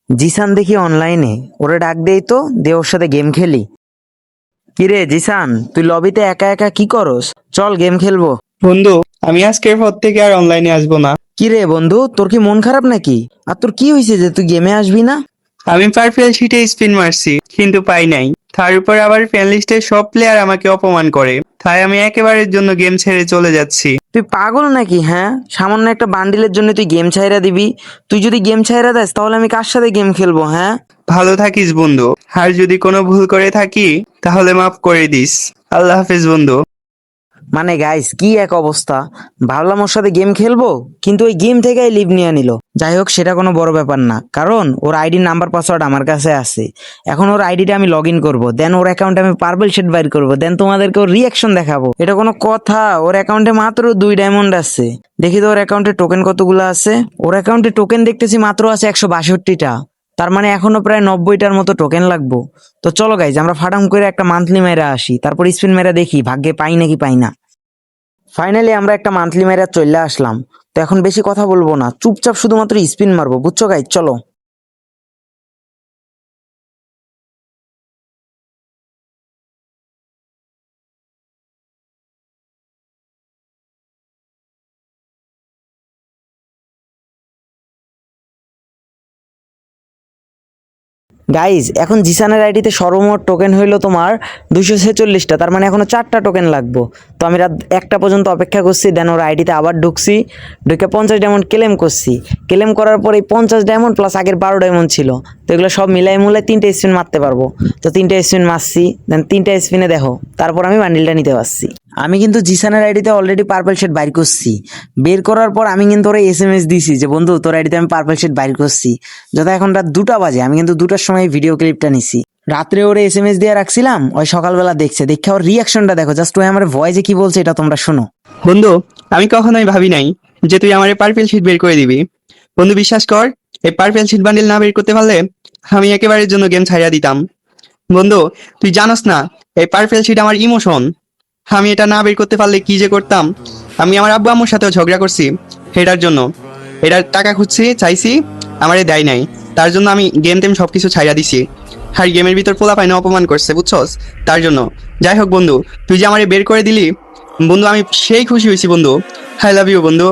জিসান দেখি অনলাইনে, ওরে ডাক দেই তো, দিয়ে ওর সাথে গেম খেলি। কিরে জিসান, তুই লবিতে একা একা কি করস? চল গেম খেলবো। বন্ধু, আমি আজকের পর থেকে আর অনলাইনে আসবো না। কিরে বন্ধু, তোর কি মন খারাপ নাকি? আর তোর কি হয়েছে যে তুই গেমে আসবি না? আমি পার্পেল শিটে স্পিন মারছি, কিন্তু পাই নাই। তার উপর আবার ফ্যান লিস্টের সব প্লেয়ার আমাকে অপমান করে, তাই আমি একেবারের জন্য গেম ছেড়ে চলে যাচ্ছি। তুই পাগল নাকি? হ্যাঁ, সামান্য একটা বান্ডিলের জন্য তুই গেম ছাইরা দিবি? তুই যদি গেম ছাইরা দেস তাহলে আমি কার সাথে গেম খেলবো? হ্যাঁ, ভালো থাকিস বন্ধু, আর যদি কোনো ভুল করে থাকি তাহলে মাফ করে দিস। আল্লাহ হাফেজ বন্ধু। মানে গাইস, কি এক অবস্থা! ভাবলাম ওর সাথে গেম খেলবো, কিন্তু ওই গেম থেকেই লিভ নিয়ে নিল। যাই হোক, সেটা কোনো বড় ব্যাপার না, কারণ ওর আইডি নাম্বার পাসওয়ার্ড আমার কাছে আছে। এখন ওর আইডিটা আমি লগ ইন করবো, দেন ওর অ্যাকাউন্টে আমি পার্পল শেড বাইর করবো, দেন তোমাদেরকে ওর রিয়াকশন দেখাবো। এটা কোনো কথা? ওর অ্যাকাউন্টে মাত্র 2 ডায়মন্ড আছে। দেখি তো ওর অ্যাকাউন্টে টোকেন কতগুলো আছে। ওর অ্যাকাউন্টে টোকেন দেখতেছি মাত্র আছে 162টা। তার মানে এখনো প্রায় 90টার মতো টোকেন লাগবো। তো চলো গাইজ, আমরা ফাটাম করে একটা মান্থলি মেরা আসি, তারপর স্পিন মেরা দেখি ভাগ্যে পাই নাকি পাই না। ফাইনালি আমরা একটা মান্থলি মেরা চলে আসলাম। তো এখন বেশি কথা বলবো না, চুপচাপ শুধুমাত্র স্পিন মারবো, বুঝছো গাইজ? চলো। গাইজ, এখন জিসানের আইডিতে সর্বমোট টোকেন হইলো তোমার 246টা। তার মানে এখনো 4টা টোকেন লাগবো। তো আমি রাত 1টা পর্যন্ত অপেক্ষা করছি, দেন ওর আইডিতে আবার ঢুকছি, ঢুকে 50 ডায়মন্ড ক্লেম করছি। ক্লেম করার পরে 50 ডায়মন্ড প্লাস আগের 12 ডায়মন্ড ছিল, তো এগুলো সব মিলাই মুলাই 3টে স্পিন মারতে পারবো। তো 3টে স্পিন মারছি, দেন 3টা স্পিনে দেখো তারপর আমি বান্ডিলটা নিতে পারছি। আমি কিন্তু জিসানের আইডিতে অলরেডি পার্পল শেড বাইর করছি। বের করার পর আমি কিন্তু ওরা SMS দিছি যে বন্ধু, তোর আইডিতে আমি পার্পল শেড বাইর করছি। যত এখন রাত 2টা বাজে, আমি কিন্তু 2টার সময় ভিডিও ক্লিপটা নিছি। রাত্রে ওরে SMS দিয়ে রাখছিলাম, ওই সকালবেলা দেখছে, দেখে ওর রিয়াকশনটা দেখো জাস্ট। ওই আমার ভয়েসে কি বলছে এটা তোমরা শোনো। বন্ধু, আমি কখনোই ভাবি নাই যে তুই আমার পার্পেল শিট বের করে দিবি। বন্ধু, বিশ্বাস কর, এই পার্পেল শিট বান্ডিল না বের করতে পারলে আমি একেবারের জন্য গেম ছাড়িয়ে দিতাম। বন্ধু, তুই জানোস না, এই পার্পেল শিট আমার ইমোশন। আমি এটা না বের করতে পারলে কি যে করতাম। আমি আমার আব্বু আম্মুর সাথেও ঝগড়া করছি এটার জন্য। এটার টাকা খুঁজছি, চাইছি, আমারে দেয় নাই। তার জন্য আমি গেম টেম সবকিছু ছাইড়া দিছি। আর গেমের ভিতর পোলা পাইনে অপমান করছে, বুঝছস? তার জন্য। যাই হোক বন্ধু, তুই যে আমারে বের করে দিলি, বন্ধু আমি সেই খুশি হয়েছি বন্ধু। আই লাভ ইউ বন্ধু।